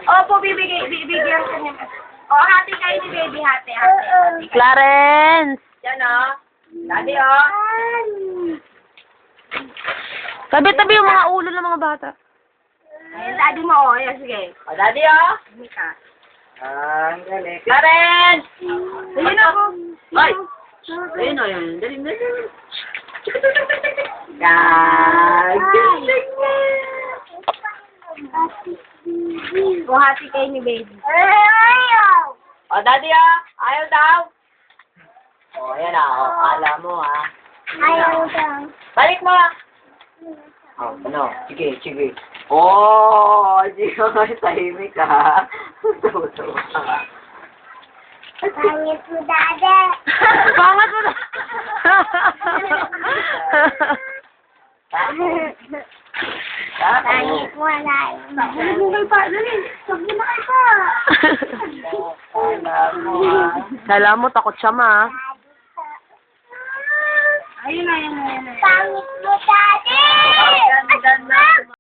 Opo, bibigyan ko niya. O, hati kayo ni baby, hati. Clarence! Yan, o. Daddy, o. Tabi-tabi yung mga ulo ng mga bata. Ayun, daddy mo, o. Ayan, sige. O, daddy, o. Hindi ka. Ang galing. Clarence! Ayun ako. Ay! Ayun o, yun. Dali, dali. O, hati kayo ni baby. O, daddy, o. Ayaw daw. O, yan o. Kala mo Ayaw daw. Balik mo. Oh, ano? Sige, sige. Oh, sige nga, tahimik ka. Tawa-tawa ka. Pangit mo, daddy. Pangat mo na! Pangit mo, daddy. Sabi mo kayo pa. Dali. Sabi mo kayo pa. Kala mo Kala mo, takot siya ma. Ayun na, ayun na, ayun na. Pangit mo, daddy. Ganda na.